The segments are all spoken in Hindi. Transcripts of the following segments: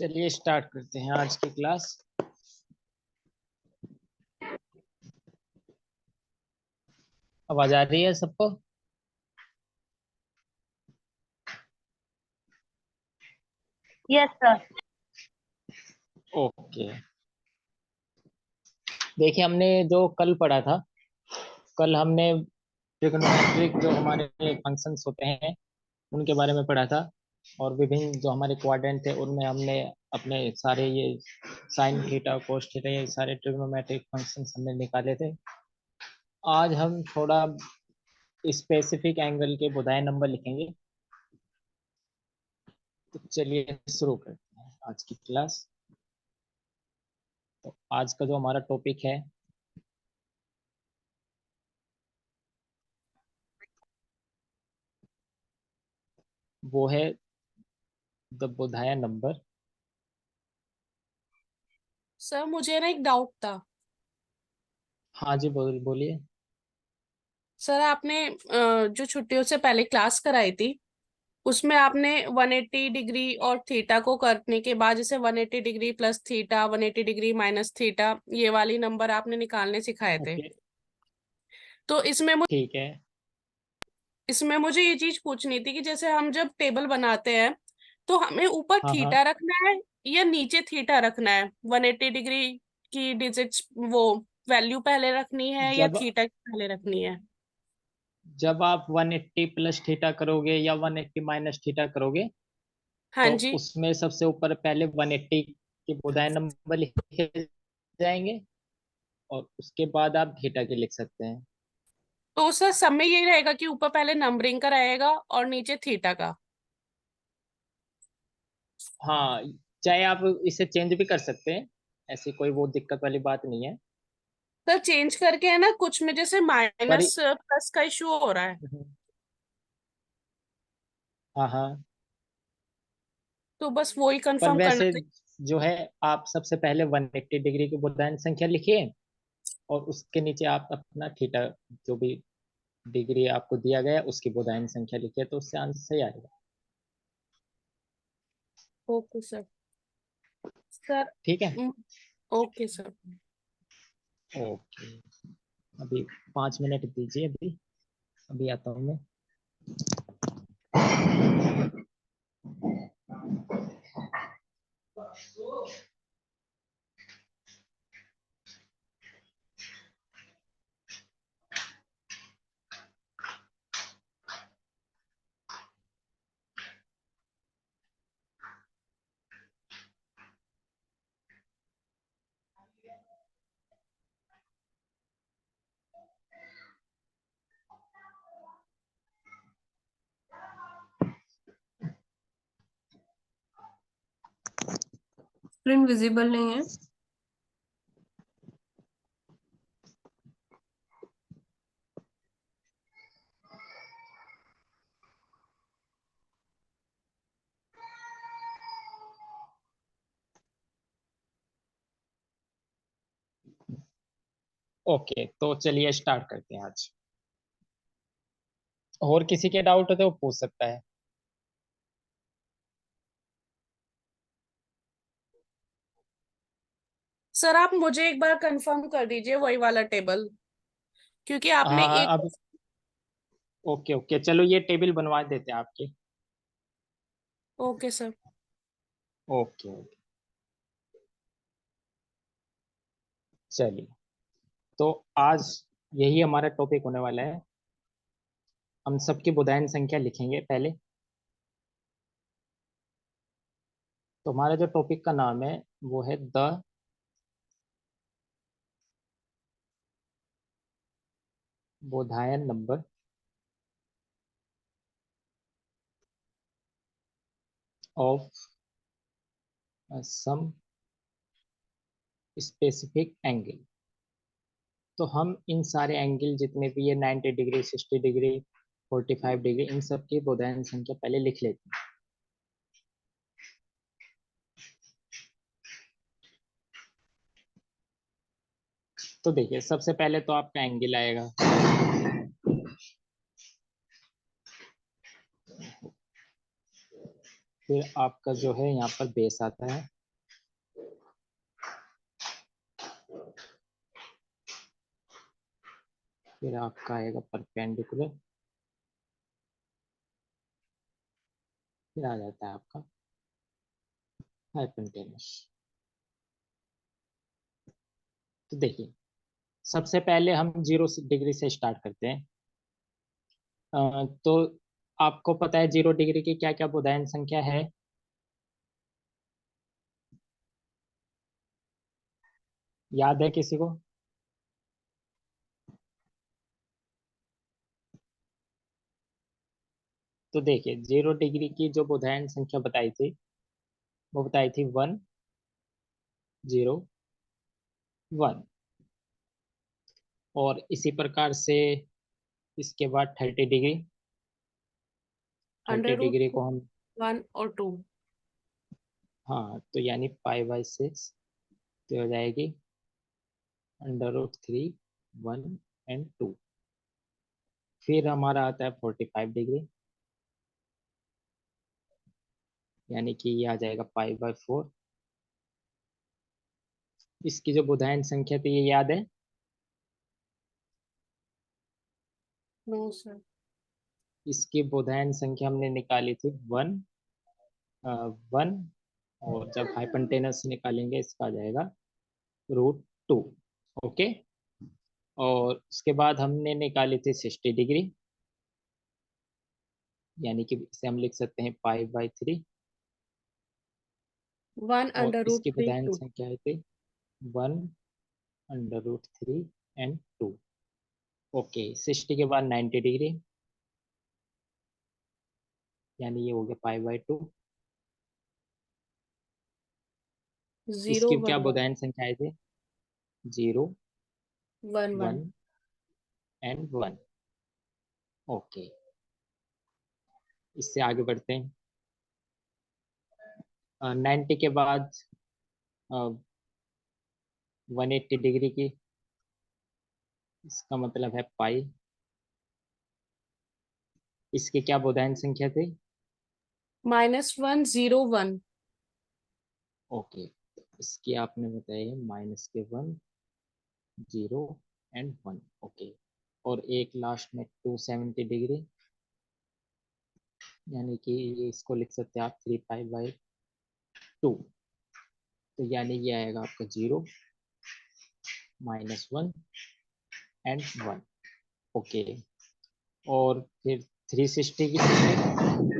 चलिए स्टार्ट करते हैं आज की क्लास। आवाज आ रही है सबको? Yes sir. ओके। देखिए, हमने जो कल पढ़ा था, कल हमने ट्रिग्नोमेट्रिक जो हमारे फंक्शंस होते हैं उनके बारे में पढ़ा था। और विभिन्न जो हमारे क्वाड्रेंट थे उनमें हमने अपने सारे ये साइन थीटा कोस थीटा ये सारे ट्रिग्नोमेट्रिक फंक्शंस हमने निकाले थे। आज हम थोड़ा स्पेसिफिक एंगल के बुदाई नंबर लिखेंगे। तो चलिए शुरू करते हैं आज की क्लास। तो आज का जो हमारा टॉपिक है वो है द बुधाया नंबर। सर मुझे ना एक डाउट था। हाँ जी, बोलिए। सर आपने जो छुट्टियों से पहले क्लास कराई थी उसमें आपने 180 डिग्री और थीटा को करने के बाद जैसे 180 degree plus theta 180 degree minus theta ये वाली नंबर आपने निकालने सिखाए थे। ओके, तो ठीक है। इसमें मुझे ये चीज पूछनी थी कि जैसे हम जब टेबल बनाते हैं तो हमें ऊपर हाँ हाँ। थीटा रखना है या नीचे थीटा रखना है। 180 डिग्री की डिजिट्स वो वैल्यू पहले रखनी है या जब थीटा पहले रखनी है। जब आप 180 प्लस थीटा करोगे या 180 माइनस थीटा करोगे हाँ तो जी। उसमें सबसे ऊपर पहले 180 के बुदाई नंबर लिखे जाएंगे और उसके बाद आप थीटा के लिख सकते हैं। तो सर सब में यही रहेगा कि ऊपर पहले नंबरिंग का रहेगा और नीचे थीटा का। हाँ, चाहे आप इसे चेंज भी कर सकते हैं, ऐसी कोई वो दिक्कत वाली बात नहीं है। सर चेंज करके है ना कुछ में जैसे पर माइनस प्लस का इशू हो रहा है। हाँ हाँ। तो बस वही पर कंफर्म करना वैसे था। जो है, आप सबसे पहले 180 डिग्री की बुदायन संख्या लिखिए और उसके नीचे आप अपना थीटा जो भी डिग्री आपको दिया गया है उसकी बुदायन संख्या लिखिए, तो उससे आंसर सही आएगा। Okay sir. सर ठीक है। Okay sir. ओके। अभी 5 मिनट दीजिए। अभी अभी आता हूँ मैं। स्क्रीन विजिबल नहीं है। ओके, तो चलिए स्टार्ट करते हैं आज। और किसी के डाउट हो तो वो पूछ सकता है। सर आप मुझे एक बार कंफर्म कर दीजिए वही वाला टेबल क्योंकि आपने हाँ हाँ, एक। अब ओके ओके, चलो ये टेबल बनवा देते हैं आपकी। Okay sir. ओके ओके, चलिए। तो आज यही हमारा टॉपिक होने वाला है। हम सबकी बुदायन संख्या लिखेंगे पहले। तो हमारा जो टॉपिक का नाम है वो है the Baudhayana number of some specific angle. तो हम इन सारे एंगल जितने भी ये 90 डिग्री 60 डिग्री 45 डिग्री इन सब की बोधायन संख्या पहले लिख लेते हैं। तो देखिए, सबसे पहले तो आपका एंगल आएगा। फिर आपका जो है यहाँ पर बेस आता है। फिर आपका आएगा परपेंडिकुलर, फिर आ जाता है आपका हाइपोटेन्यूस। तो देखिए, सबसे पहले हम 0 डिग्री से स्टार्ट करते हैं। तो आपको पता है 0 डिग्री की क्या क्या बोधायन संख्या है? याद है किसी को? तो देखिए, 0 डिग्री की जो बोधायन संख्या बताई थी, वो बताई थी 1, 0, 1। और इसी प्रकार से इसके बाद 30 degree, thirty under root degree को हम, 1 और 2। हाँ, तो यानी पाई/6, तो हो जाएगी √3, 1 और 2। फिर हमारा आता है 45 डिग्री, यानी कि ये आ जाएगा पाई/4। इसकी जो बोधायन संख्या थी ये याद है? No sir. इसकी बोधायन संख्या हमने निकाली थी 1, और जब हाइपोटेनस निकालेंगे इसका आ जाएगा √2। ओके। और उसके बाद हमने निकाली थी 60 डिग्री, यानी कि इसे हम लिख सकते हैं पाई/3। 1 और अंडर रूट इसकी थ्री बोधायन टू संख्या है थी 1 √3 और 2। ओके, 60 के बाद 90 डिग्री, यानी ये हो गया पाई/2। जीरो इसकी क्या वन वन बोधायन संख्या है थी? 0, वन वन 1 और 1। ओके, इससे आगे बढ़ते हैं। 90 के बाद 180 डिग्री की, इसका मतलब है पाई। इसकी क्या बोधायन संख्या थी? -1 0 1। ओके, इसकी आपने बताई है -1, 0 और 1। ओके। और एक लास्ट में 270 डिग्री, यानी कि ये इसको लिख सकते हैं आप 3 पाई/2। तो यानी ये आएगा आपका 0, -1 और 1। ओके। और फिर 360 की सिस्टम,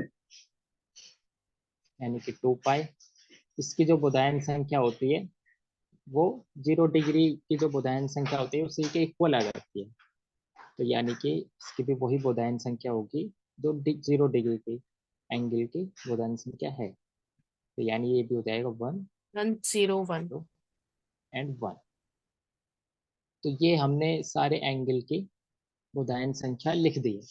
यानी कि 2 पाई। इसकी जो बोधायन संख्या होती है वो 0 डिग्री की जो बोधायन संख्या होती है उसी के इक्वल आ जाती है। तो यानी कि इसकी भी वही बोधायन संख्या होगी जो 0 डिग्री की एंगल की बोधायन संख्या है। तो यानी ये भी हो जाएगा 1, 1 0 1। 0 और 1। तो ये हमने सारे एंगल की बोधायन संख्या लिख दी है।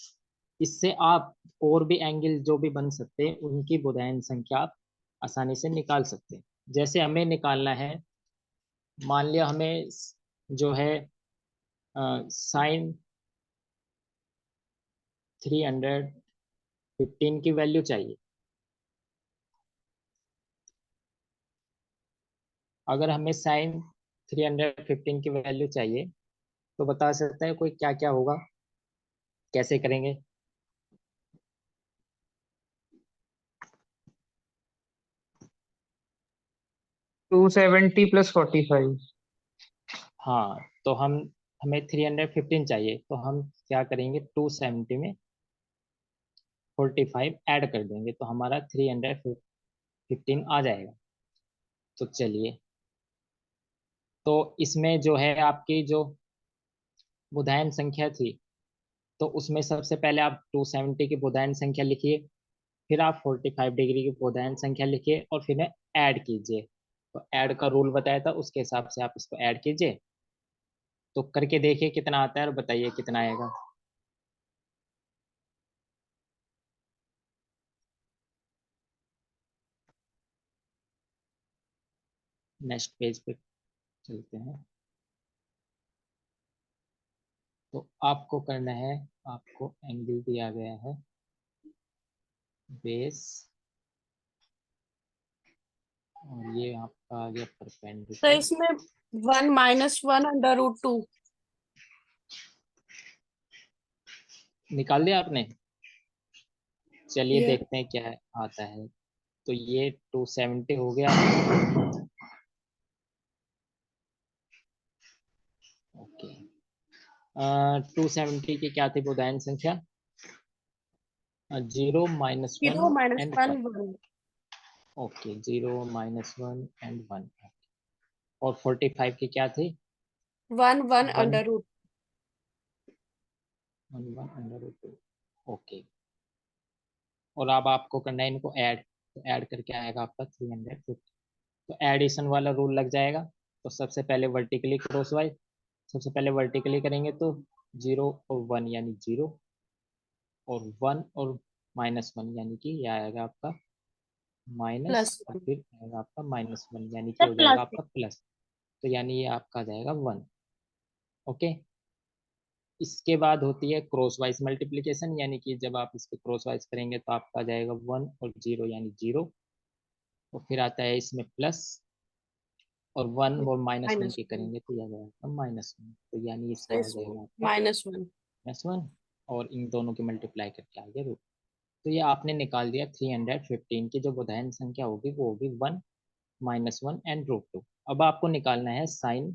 इससे आप और भी एंगल जो भी बन सकते हैं उनकी बोधायन संख्या आप आसानी से निकाल सकते हैं। जैसे हमें निकालना है, मान लिया हमें जो है sin 315 की वैल्यू चाहिए। अगर हमें sin 315 की वैल्यू चाहिए तो बता सकते हैं कोई क्या क्या होगा, कैसे करेंगे? 270 + 45। हाँ, तो हमें 315 चाहिए, तो हम क्या करेंगे, 270 में 45 ऐड कर देंगे तो हमारा 315 आ जाएगा। तो चलिए, तो इसमें जो है आपकी जो बोधायन संख्या थी, तो उसमें सबसे पहले आप 270 की बोधायन संख्या लिखिए, फिर आप 45 डिग्री की बोधायन संख्या लिखिए और फिर ऐड कीजिए। तो ऐड का रूल बताया था, उसके हिसाब से आप इसको ऐड कीजिए। तो करके देखिए कितना आता है और बताइए कितना आएगा। नेक्स्ट पेज पे चलते हैं। तो आपको करना है, आपको एंगल दिया गया है बेस, और ये आपका आ गया तो परपेंडिकुलर। इसमें 1 -1 अंडर रूट 2। निकाल दिया आपने? चलिए ये देखते हैं क्या आता है। तो ये 270 हो गया। ओके। 270 की क्या थी उदाहरण संख्या? 0 -1 0 - एंड 1। 1 1 okay, 0 -1 and 1। और 45 की क्या थी? 1 1 1 under root. 1 1 under root 2। Okay. और अब आपको करना है इनको ऐड। तो ऐड करके आएगा आपका 350। तो एडिशन वाला रूल लग जाएगा। तो सबसे पहले वर्टिकली क्रॉसवाइज। सबसे पहले वर्टिकली करेंगे तो 0 और 1 यानी 0, और 1 और -1 यानी कि ये आएगा आपका माइनस, प्लस और 1 फिर आएगा आपका -1 यानी कि सर हो जाएगा प्लस आपका प्लस। तो यानी ये आपका आ जाएगा 1। ओके। इसके बाद होती है क्रॉस वाइज मल्टीप्लीकेशन, यानी कि जब आप इसको क्रॉस वाइज करेंगे तो आपका आ जाएगा 1 और 0 यानी 0। और फिर आता है इसमें प्लस, और 1 और -1 माइनस के 1। करेंगे तो यह आ जाएगा -1। तो यानी तो इसका आ इसमें जाएगा आपका -1। -1। और इन दोनों की मल्टीप्लाई करके आ गया रूट। तो ये आपने निकाल दिया 315 की जो बुधायन संख्या होगी वो होगी 1 -1 एंड √2। अब आपको निकालना है साइन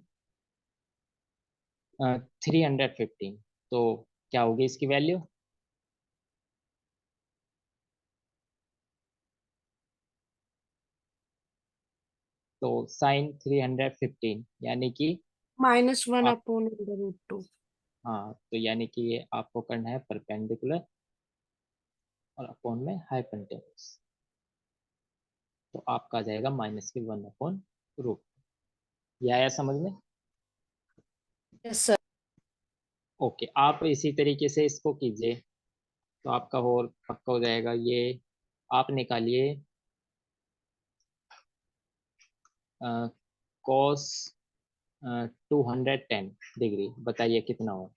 315। तो क्या होगी इसकी वैल्यू? तो साइन 315 यानी कि -1 आप, अपॉन अंडर रूट 2। हाँ, तो यानी कि ये आपको करना है परपेंडिकुलर और अपॉन में हाइपोटेन्यूज। तो आपका आ जाएगा -1/√। ये आया समझ में? Yes sir. ओके, आप इसी तरीके से इसको कीजिए तो आपका और पक्का हो जाएगा ये। आप निकालिए कॉस 210 डिग्री, बताइए कितना हो?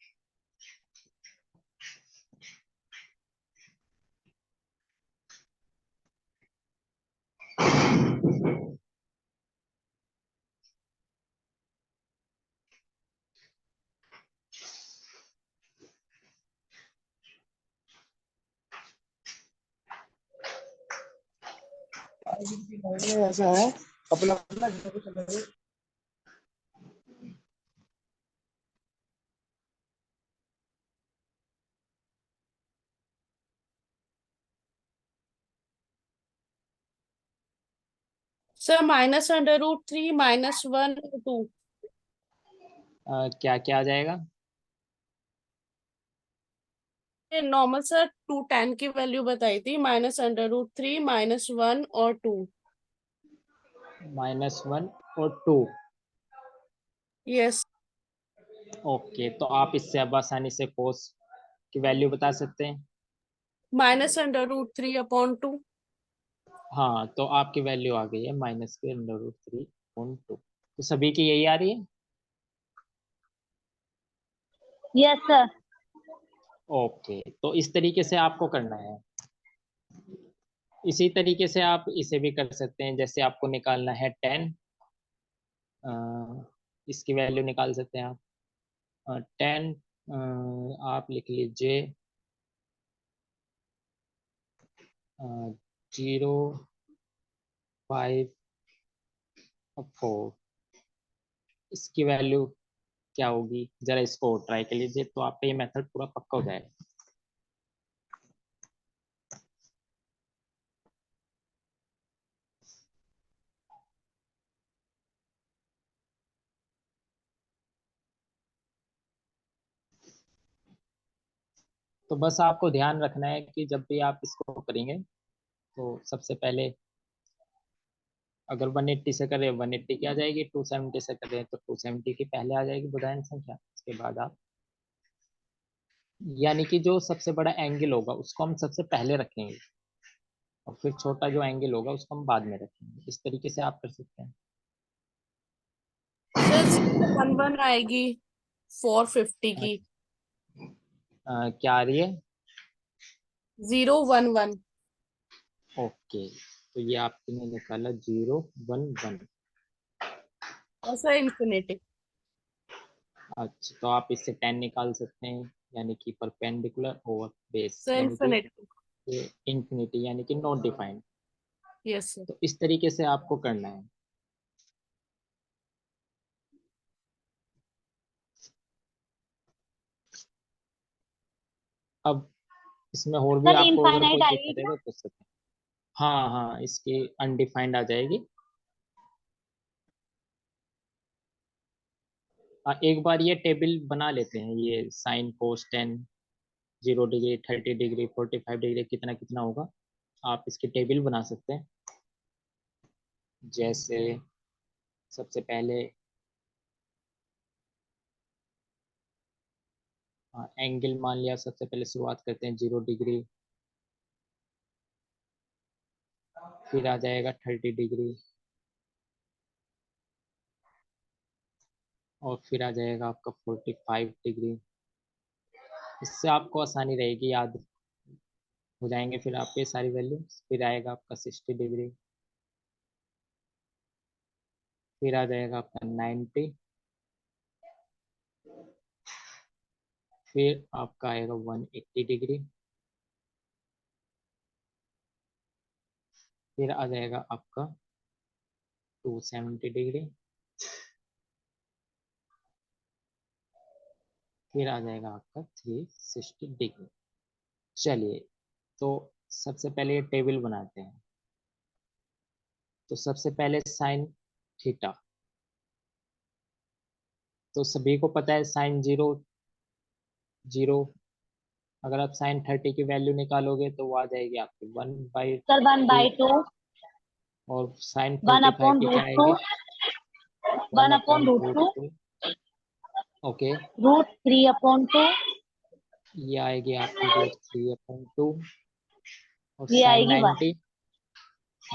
ऐसा है अपना अपना सर -√3 -1 2। क्या क्या आ जाएगा? नॉर्मल सर 210 की वैल्यू बताई थी, -√3 -1 और 2। -1 और 2। यस। ओके, तो आप इससे अब आसानी से कोस की वैल्यू बता सकते हैं। -√3 अपॉन 2। हाँ, तो आपकी वैल्यू आ गई है -√3/2। तो सभी की यही आ रही है। Yes sir. ओके, तो इस तरीके से आपको करना है। इसी तरीके से आप इसे भी कर सकते हैं, जैसे आपको निकालना है 10। इसकी वैल्यू निकाल सकते हैं आप। 10 आप लिख लीजिए 0.5 4। इसकी वैल्यू क्या होगी, जरा इसको ट्राई कर लीजिए तो आपका ये मेथड पूरा पक्का हो जाएगा। तो बस आपको ध्यान रखना है कि जब भी आप इसको करेंगे तो सबसे पहले अगर 180 से करें 180 की आ जाएगी, 270 से करें तो 270 की पहले आ जाएगी बुधायन संख्या। उसके बाद आप, यानी कि जो सबसे बड़ा एंगल होगा उसको हम सबसे पहले रखेंगे, और फिर छोटा जो एंगल होगा उसको हम बाद में रखेंगे। इस तरीके से आप कर सकते हैं। सर 011 आएगी 450 की। क्या आ रही है? 011। ओके, तो ये आपने निकाला 011। और सर इंफिनिटी। अच्छा, तो आप इससे 10 निकाल सकते हैं। यानी कि परपेंडिकुलर ओवर बेस, सर यानी कि इन्फिनिटी। इंफिनिटी, यानी कि नॉट डिफाइंड। Yes sir. तो इस तरीके से आपको करना है। अब इसमें और भी सर आपको अगर इनफाइनाइट कोई आएगी दिक्कत है क्या? तो पूछ सकते हैं। हाँ हाँ, इसकी अनडिफाइंड आ जाएगी। एक बार ये टेबल बना लेते हैं, ये sine cos ten, 0 degree, 30 degree, 45 degree, कितना कितना होगा, आप इसकी टेबल बना सकते हैं। जैसे सबसे पहले एंगल मान लिया, सबसे पहले शुरुआत करते हैं 0 डिग्री, फिर आ जाएगा 30 डिग्री, और फिर आ जाएगा आपका 45 डिग्री। इससे आपको आसानी रहेगी, याद हो जाएंगे फिर आपके सारी वैल्यू। फिर आएगा आपका 60 डिग्री, फिर आ जाएगा आपका 90, फिर आपका आएगा 180 डिग्री, फिर आ जाएगा आपका 270 डिग्री, फिर आ जाएगा आपका 360 डिग्री। चलिए, तो सबसे पहले ये टेबल बनाते हैं। तो सबसे पहले साइन थीटा, तो सभी को पता है साइन 0 0। अगर आप साइन 30 की वैल्यू निकालोगे तो वो आ जाएगी आपकी 1/2, सर 1/2, और साइन 1 45 अपॉन की क्या रूट टू, आएगी, 1 one upon upon root root two, two okay, √3/2, ये आएगी आपकी √3/2, और ये साइन आएगी 90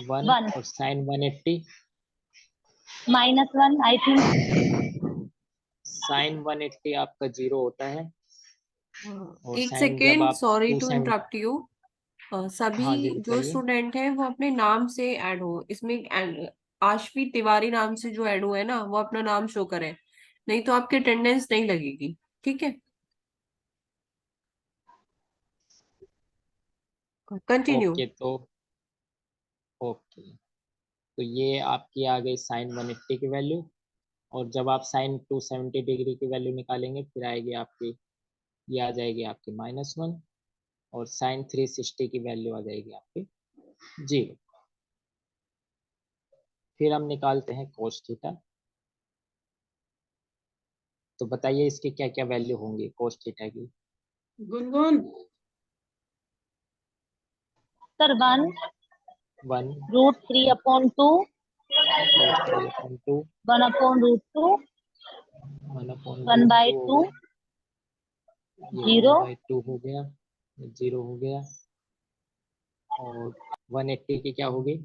1, 1 और साइन 180 -1 आई थिंक। साइन 180 आपका 0 होता है, और एक साइन जब सेकेंड, आप सॉरी टू 270, इंटरप्ट यू। सभी हाँ जी जो बताइए। स्टूडेंट हैं वो अपने नाम से ऐड हो इसमें। आशवी तिवारी नाम से जो ऐड हुआ है ना, वो अपना नाम शो करें, नहीं तो आपकी अटेंडेंस नहीं लगेगी। ठीक है, कंटिन्यू। ओके, तो ओके, तो ये आपकी आ गई साइन 180 की वैल्यू, और जब आप साइन 270 डिग्री की वैल्यू निकालेंगे फिर आएगी आपकी, ये आ जाएगी आपकी -1, और साइन 360 की वैल्यू आ जाएगी आपकी 0। फिर हम निकालते हैं कोस थीटा। तो बताइए इसकी क्या क्या वैल्यू होंगी कोस थीटा की। गुनगुन। सर 1 1 √3/2, √3/2, 1 अपॉन √2, 1/√2 हो 1/2, गया, ये 0। 1/2 हो गया, ये 0 हो गया, और 180 की क्या होगी,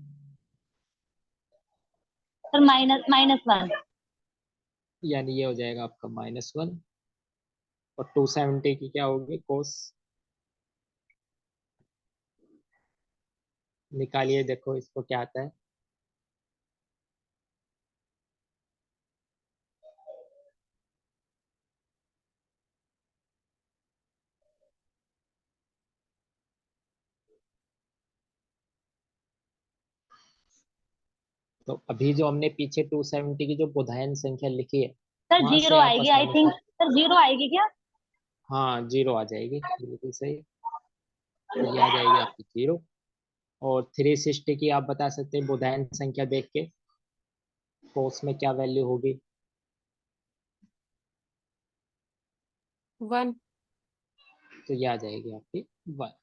सर -1, यानी ये हो जाएगा आपका -1, और 270 की क्या होगी कोस, निकालिए, देखो इसको क्या आता है। तो अभी जो हमने पीछे 270 की जो बुधायन संख्या लिखी है, सर वहां से 0 आप आएगी आई आसानी थिंक। से, सर 0 आएगी क्या? हाँ 0 आ जाएगी, बिल्कुल सही। तो ये आ जाएगी आपकी 0, और 360 की आप बता सकते हैं बुधायन संख्या देख के कोस में क्या वैल्यू होगी। 1। तो ये आ जाएगी आपकी 1।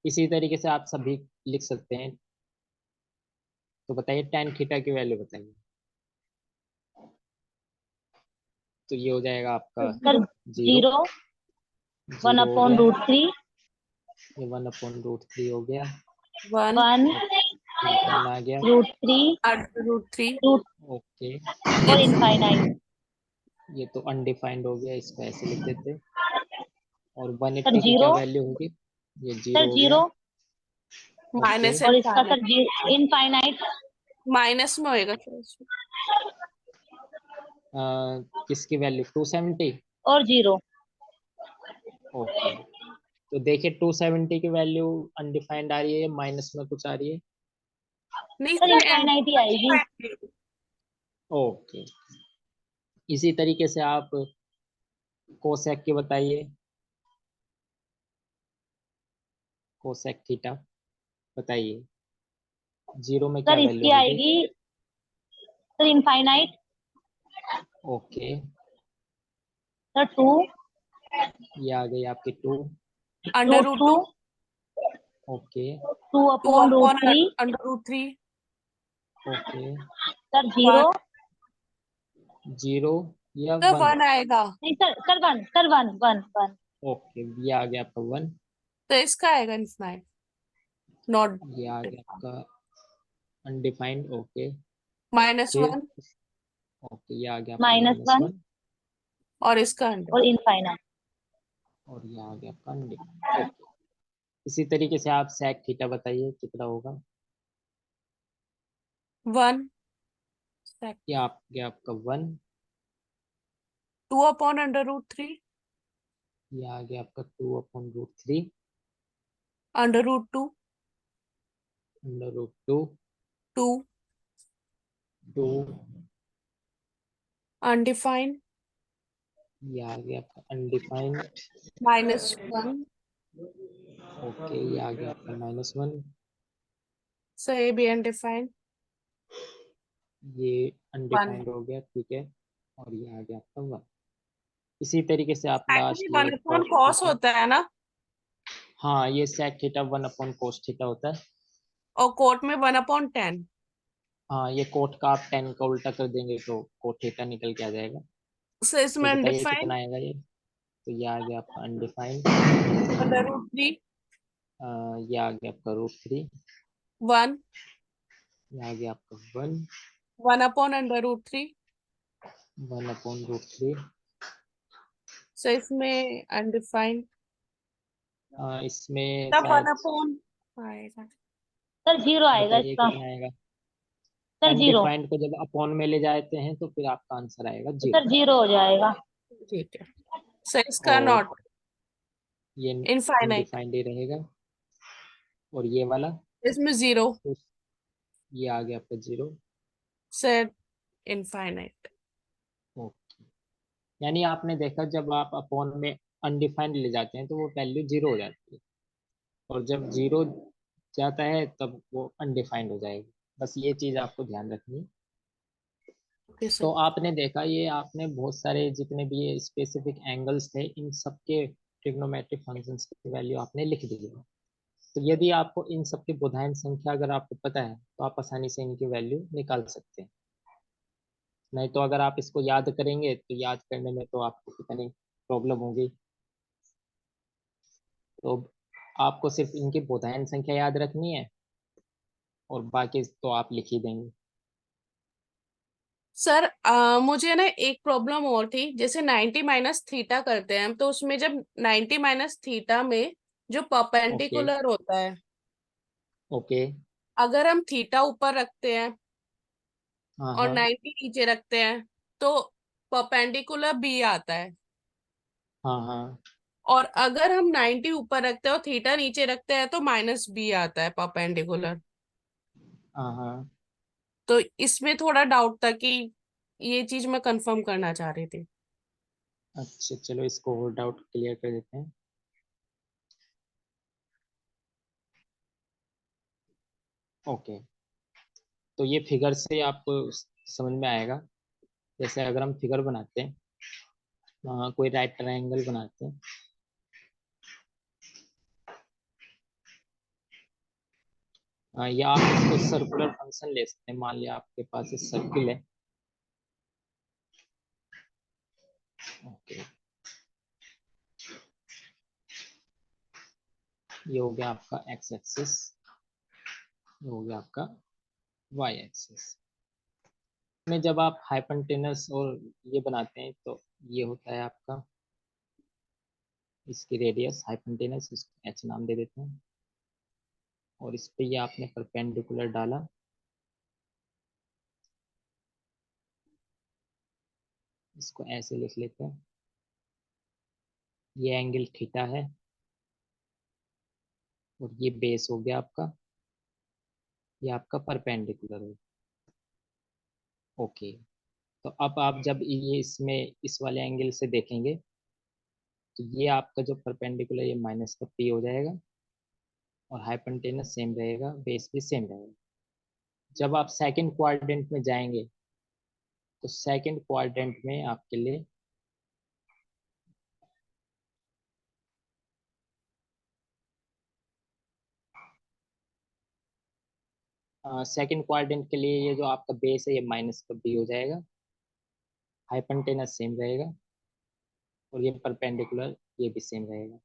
इसी तरीके से आप सभी लिख सकते हैं। तो बताइए tan थीटा की वैल्यू बताइए। तो ये हो जाएगा आपका सर 0, 0, 1 0 हो अपॉन गया, √3, ये 1/√3 हो गया, 1 1 और फिर 1 आ गया, √3, √3। Root okay. और इनफाइनाइट। ये तो अनडिफाइंड हो गया, इसको ऐसे लिख देते। और सर 180 की क्या 0, वैल्यू होगी, ये सर 0 हो गया, 0, ओके। माइनस और इसका इनफाइनाइट। सर इनफाइनाइट माइनस में होएगा सर इसमें। किसकी वैल्यू 270, और 0। ओके, तो देखिए 270 की वैल्यू अनडिफाइंड आ रही है, माइनस में कुछ आ रही है। नहीं सर सर, इनफाइनाइट ही आएगी। ओके, इसी तरीके से आप कोसेक की बताइए, कोसेक थीटा बताइए, जीरो में क्या सर वैल्यू इसकी होगी। आएगी सर इनफाइनाइट। ओके, सर 2 ये आ गई आपकी 2। Under root root 2 two, okay 2 two upon root upon 3। Under root 3, okay, sir 0। 1, zero या तो 1। 1 आएगा। नहीं सर 1 सर 1 1 1। ओके, ये आ गया आपका 1। तो इसका आएगा इनफाइनाइट, नॉट ये आ गया आपका अनडिफाइंड। ओके, माइनस फिर 1, ओके, ये आ गया आपका -1 -1। और इसका अंडर और इनफाइनाइट। और ये आ गया आपका अनडिफाइंड। ओके, इसी तरीके से आप sec थीटा बताइए कितना होगा। 1 सेक, ये आ गया आपका 1। 2 अपॉन अंडर रूट 3, ये आ गया आपका 2/√3 अंडर रूट 2, √2। 2 2, अनडिफाइंड, ये आ गया आपका अनडिफाइंड। -1, ओके, ये आ गया आपका -1। so ये भी अनडिफाइंड, ये 1। अनडिफाइंड हो गया, ठीक है। और ये आ गया आपका 1। इसी तरीके से आप एक्चुअली लास्ट ये 1 अपॉन cos कॉस थीटा। होता है ना, हाँ, ये sec थीटा 1/cos थीटा होता है। और कोट में 1/10। हाँ, ये कोट का आप 10 का उल्टा कर देंगे तो कोट थीटा निकल के आ जाएगा। सो तो इसमें बताइए अनडिफाइंड, कितना आएगा ये। तो ये आ गया आपका अनडिफाइंड। अंडर रूट 3, ये आ गया आपका √3। 1, ये आ गया आपका 1। 1 अपॉन अंडर रूट 3, 1/√3। सो इसमें अनडिफाइंड, इसमें तब 1 शायद अपॉन आएगा। सर 0 आएगा बताइए इसका। कितना आएगा। सर 0। अनडिफाइंड को जब अपॉन में ले जाते हैं तो फिर आपका आंसर आएगा तो 0। सर 0 हो जाएगा। ठीक है, सो इसका और नॉट ये इनफाइनाइट, अनडिफाइंड ही रहेगा। और ये वाला इसमें 0, तो ये आ गया आपका 0। Set infinite. ओके, यानी आपने देखा जब आप अपॉन में अनडिफाइंड ले जाते हैं तो वो वैल्यू 0 हो जाती है, और जब 0 जाता है तब वो अनडिफाइंड हो जाएगी। बस ये चीज़ आपको ध्यान रखनी है। ओके तो सर। आपने देखा, ये आपने बहुत सारे जितने भी ये स्पेसिफिक एंगल्स थे इन सब के ट्रिग्नोमेट्रिक फंक्शंस की वैल्यू आपने लिख दी है। तो यदि आपको इन सब की बोधायन संख्या अगर आपको पता है तो आप आसानी से इनकी वैल्यू निकाल सकते हैं। नहीं तो अगर आप इसको याद करेंगे तो याद करने में तो आपको कितनी प्रॉब्लम होगी। तो आपको सिर्फ इनकी बोधायन संख्या याद रखनी है और बाकी तो आप लिख ही देंगे। सर मुझे ना एक प्रॉब्लम और थी, जैसे 90 माइनस थीटा करते हैं हम, तो उसमें जब 90 माइनस थीटा में जो ओके। परपेंडिकुलर होता है, ओके। अगर हम थीटा ऊपर रखते हैं हाँ और हाँ 90 नीचे रखते हैं तो परपेंडिकुलर बी आता है, हाँ हाँ और अगर हम 90 ऊपर रखते हैं और थीटा नीचे रखते हैं तो माइनस बी आता है परपेंडिकुलर। हाँ हाँ। तो इसमें थोड़ा डाउट था कि ये चीज मैं कंफर्म करना चाह रही थी। अच्छा, चलो इसको होल्ड आउट क्लियर कर देते हैं। ओके, तो ये फिगर से आपको समझ में आएगा। जैसे अगर हम फिगर बनाते हैं, कोई राइट ट्रायंगल बनाते हैं, या आप इसको सर्कुलर फंक्शन ले सकते हैं। मान लिया आपके पास एक सर्किल है। ओके, ये हो गया आपका एक्स एक्सिस, ये हो गया आपका वाई एक्सिस। में जब आप हाइपोटेनस और ये बनाते हैं तो ये होता है आपका, इसकी रेडियस हाइपोटेनस, इसको एच नाम दे देते हैं। और इस पे ये आपने परपेंडिकुलर डाला, इसको ऐसे लिख लेते हैं। ये एंगल थीटा है और ये बेस हो गया आपका, ये आपका परपेंडिकुलर हो। ओके, तो अब आप जब ये इसमें इस वाले एंगल से देखेंगे तो ये आपका जो परपेंडिकुलर ये माइनस का पी हो जाएगा और हाइपोटेनस सेम रहेगा, बेस भी सेम रहेगा। जब आप सेकंड क्वाड्रेंट में जाएंगे तो सेकंड क्वाड्रेंट में आपके लिए सेकंड क्वाड्रेंट के लिए ये जो आपका बेस है ये माइनस का बी हो जाएगा, हाइपोटेनस सेम रहेगा और ये परपेंडिकुलर ये भी सेम रहेगा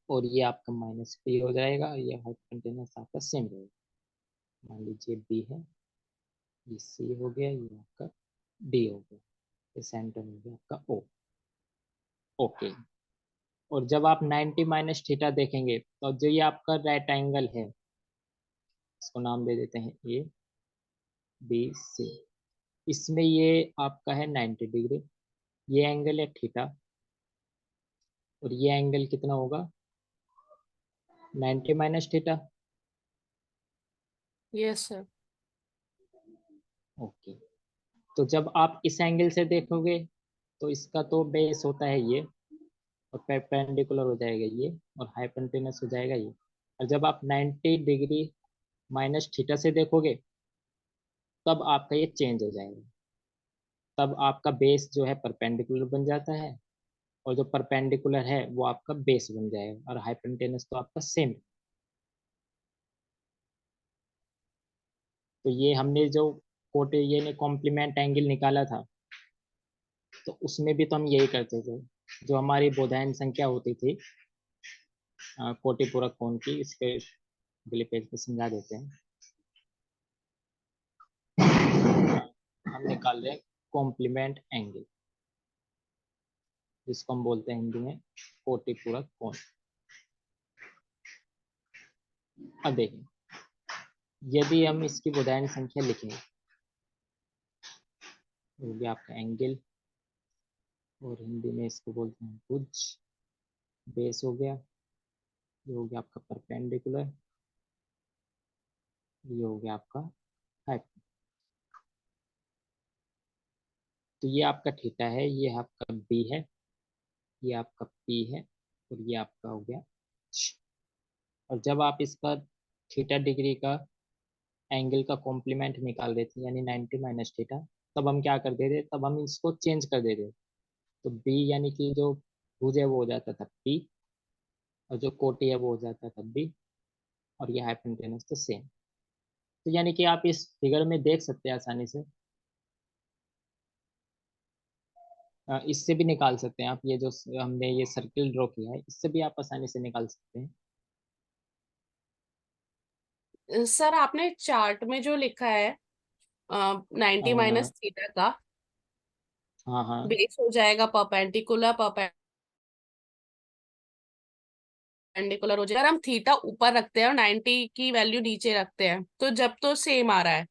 और ये आपका माइनस बी हो जाएगा, ये हाइपोटेनस आपका सेम रहेगा। मान लीजिए बी है, ये सी हो गया, ये आपका डी हो गया, ये सेंटर हो गया आपका ओ। ओके, और जब आप 90 माइनस थीटा देखेंगे तो जो ये आपका राइट एंगल है, इसको नाम दे देते हैं ए बी सी, इसमें ये आपका है 90 डिग्री, ये एंगल है थीटा और ये एंगल कितना होगा 90 minus theta. Yes sir. Okay, तो जब आप इस एंगल से देखोगे तो इसका तो बेस होता है ये और परपेंडिकुलर हो जाएगा ये और हाइपोटेनस हो जाएगा ये। और जब आप 90 डिग्री माइनस थीटा से देखोगे तब आपका ये चेंज हो जाएगा, तब आपका बेस जो है परपेंडिकुलर बन जाता है और जो परपेंडिकुलर है वो आपका बेस बन जाएगा और हाइपोटेनस तो आपका सेम। तो ये हमने जो कोटे ये ने कॉम्प्लीमेंट एंगल निकाला था तो उसमें भी तो हम यही करते थे, जो हमारी बोधायन संख्या होती थी कोटि पूरक कोण की, इसके अगले पेज पे समझा देते हैं। हम निकाल रहे हैं कॉम्प्लीमेंट एंगल, जिसको हम बोलते हैं हिंदी में कोटि पूरक कोण। अब देखिए, यदि हम इसकी बोधायन संख्या लिखें तो ये आपका एंगल और हिंदी में इसको बोलते हैं भुज, बेस हो गया, ये हो गया आपका परपेंडिकुलर, ये हो गया आपका हाइप। तो ये आपका थीटा है, ये आपका बी है, ये आपका पी है और ये आपका हो गया H। और जब आप इसका थीटा डिग्री का एंगल का कॉम्प्लीमेंट निकाल देते यानी 90 माइनस थीटा, तब हम क्या कर देते, तब हम इसको चेंज कर देते। तो बी यानी कि जो भुज है वो हो जाता था पी और जो कोटि है वो हो जाता था बी और ये हाइपोटेनस तो सेम। तो यानी कि आप इस फिगर में देख सकते हैं आसानी से, इससे भी निकाल सकते हैं आप, ये जो हमने ये सर्किल ड्रॉ किया है इससे भी आप आसानी से निकाल सकते हैं। सर आपने चार्ट में जो लिखा है 90 माइनस थीटा का हाँ हाँ। बेस हो जाएगा परपेंडिकुलर, परपेंडिकुलर हो जाएगा। अगर हम थीटा ऊपर रखते हैं और 90 की वैल्यू नीचे रखते हैं तो जब तो सेम आ रहा है,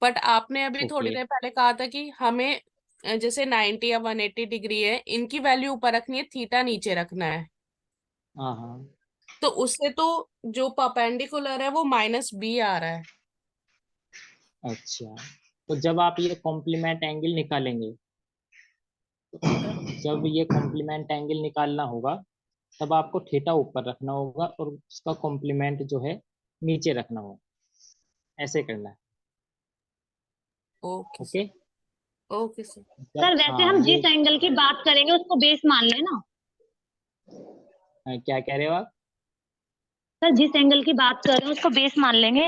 बट आपने अभी थोड़ी ओके। देर पहले कहा था कि हमें जैसे 90 या 180 डिग्री है, इनकी वैल्यू ऊपर रखनी है, थीटा नीचे रखना है। हाँ हाँ। तो उससे तो जो परपेंडिकुलर है वो माइनस बी आ रहा है। अच्छा, तो जब आप ये कॉम्प्लीमेंट एंगल निकालेंगे, जब ये कॉम्प्लीमेंट एंगल निकालना होगा तब आपको थीटा ऊपर रखना होगा और उसका कॉम्प्लीमेंट जो है नीचे रखना होगा, ऐसे करना है। Okay okay. Sir. Okay sir. Sir जब वैसे हाँ हम ये जिस एंगल की बात करेंगे उसको बेस मान लेना। क्या कह रहे हो आप? सर जिस एंगल की बात कर रहे हैं उसको बेस मान लेंगे।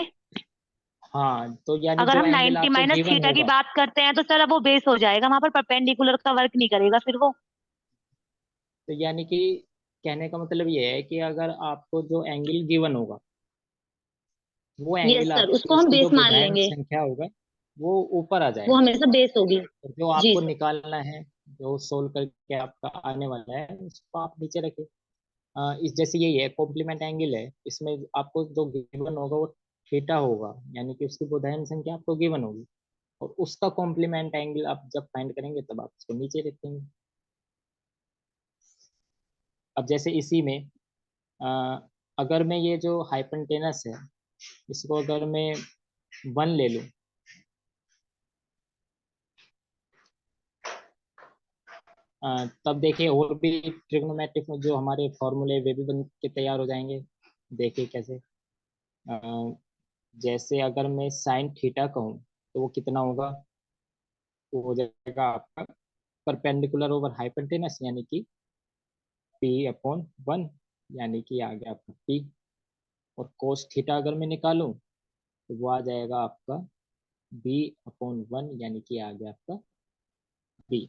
हाँ, तो यानी अगर जो हम एंगल 90 आपको माइनस गिवन थीटा की होगा, बात करते हैं तो सर अब वो बेस हो जाएगा, वहां पर परपेंडिकुलर का वर्क नहीं करेगा फिर वो। तो यानी कि कहने का मतलब ये है कि अगर आपको जो एंगल गिवन होगा वो यस एंगल सर, आपकी उसको हम उसकी जो बेस मान बोधायन लेंगे। संख्या होगा वो ऊपर आ वो जाएगा। हमेशा बेस होगी। और जो जी आपको सर। निकालना है, जो सोल्व करके आपका आने वाला है, उसको आप नीचे रखिए। इस जैसे यही है कॉम्प्लीमेंट एंगल है, इसमें आपको जो गिवन होगा वो थीटा होगा, यानी कि उसकी बोधायन संख्या आपको गिवन होगी और उसका कॉम्प्लीमेंट एंगल आप जब फाइंड करेंगे तब आप उसको नीचे रखेंगे। अब जैसे इसी में अगर मैं ये जो हाइपोटेनस है इसको अगर मैं 1 ले लूं, तब देखिए और भी ट्रिग्नोमेट्रिक में जो हमारे फॉर्मूले वे भी बन के तैयार हो जाएंगे। देखिए कैसे, जैसे अगर मैं साइन थीटा कहूँ तो वो कितना होगा, वो हो जाएगा आपका परपेंडिकुलर ओवर हाइपोटेनस यानी कि p/1, यानी कि आ गया आपका p। और कोस थीटा अगर मैं निकालूं तो वो आ जाएगा आपका b/1, यानी कि आ गया आपका b।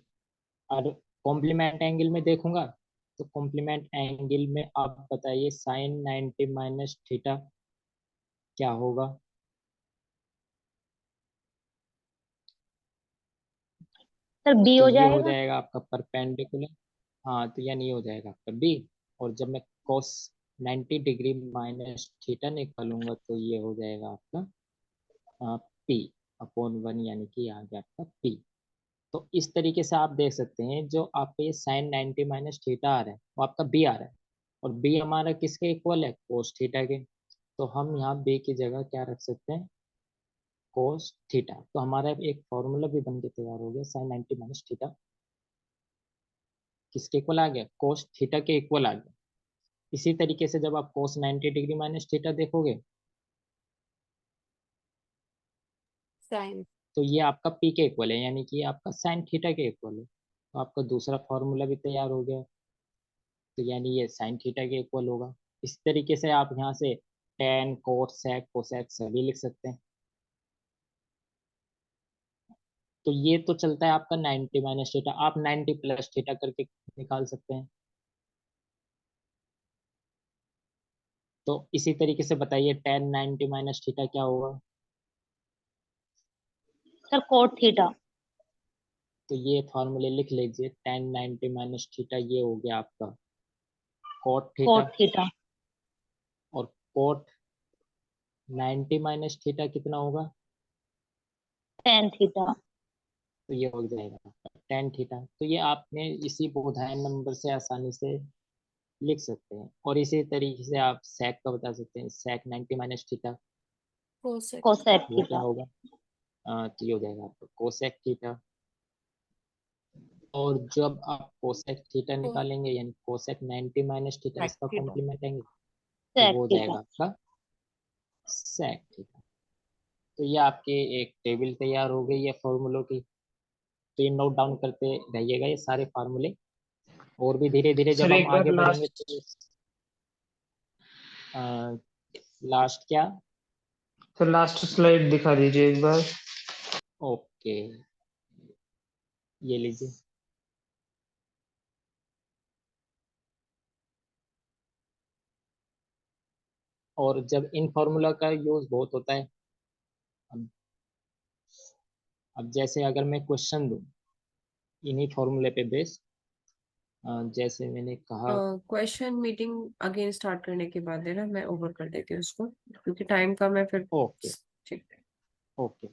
और कॉम्प्लीमेंट एंगल में देखूंगा तो कॉम्प्लीमेंट एंगल में आप बताइए साइन 90 माइनस थीटा क्या होगा। सर बी तो हो ये हो जाएगा। जाएगा आपका परपेंडिकुलर, हाँ तो यानी ये हो जाएगा आपका बी। और जब मैं cos 90 डिग्री माइनस थीटा निकालूंगा तो ये हो जाएगा आपका p/1, यानी कि आ गया आपका p। तो इस तरीके से आप देख सकते हैं जो आपका ये साइन 90 माइनस थीटा आ रहा है वो आपका b आ रहा है, और b हमारा किसके इक्वल है, कोस थीटा के। तो हम यहाँ b की जगह क्या रख सकते हैं, कोस थीटा। तो हमारा एक फॉर्मूला भी बन के तैयार हो गया, साइन 90 माइनस थीटा किसके इक्वल आ गया, कोस थीटा के इक्वल आ गया। इसी तरीके से जब आप कोस 90 डिग्री माइनस थीटा देखोगे साइन। तो ये आपका पी के इक्वल है, यानी कि ये आपका साइन थीटा के इक्वल है। तो आपका दूसरा फॉर्मूला भी तैयार हो गया, तो यानी ये साइन थीटा के इक्वल होगा। इस तरीके से आप यहाँ से टेन कोट सेक कोसेक सभी लिख सकते हैं। तो ये तो चलता है आपका 90 माइनस थीटा, आप 90 प्लस थीटा करके निकाल सकते हैं। तो इसी तरीके से बताइए टेन 90 माइनस थीटा क्या होगा। Sir cot theta. तो ये फॉर्मूले लिख लीजिए, टेन 90 माइनस थीटा ये हो गया आपका कोट थीटा। Cot theta. और कोट 90 माइनस थीटा कितना होगा, टेन थीटा। तो ये हो जाएगा टेन थीटा। तो ये आपने इसी बोधायन नंबर से आसानी से लिख सकते हैं। और इसी तरीके से आप सेक का बता सकते हैं, सेक 90 माइनस थीटा कोसेक। कोसेक वो क्या थीटा। होगा, तो ये हो जाएगा आपका कोसेक थीटा। और जब आप कोसेक थीटा निकालेंगे यानी कोसेक 90 माइनस थीटा इसका कॉम्प्लीमेंट आएंगे तो सेक वो हो थीटा। जाएगा आपका सेक थीटा। तो ये आपके एक टेबल तैयार हो गई है फॉर्मूलों की। तो ये नोट डाउन करते रहिएगा ये सारे फार्मूले। और भी धीरे धीरे सर जब हम एक बार आगे बढ़ेंगे लास्ट, तो लास्ट क्या, सर लास्ट स्लाइड दिखा दीजिए एक बार। ओके ये लीजिए। और जब इन फार्मूला का यूज बहुत होता है, अब अब जैसे अगर मैं क्वेश्चन दूं इन्हीं फॉर्मूले पे बेस, जैसे मैंने कहा, क्वेश्चन मीटिंग अगेन स्टार्ट करने के बाद है ना, मैं ओवर कर देती हूँ उसको क्योंकि टाइम कम है फिर। ओके ठीक है। ओके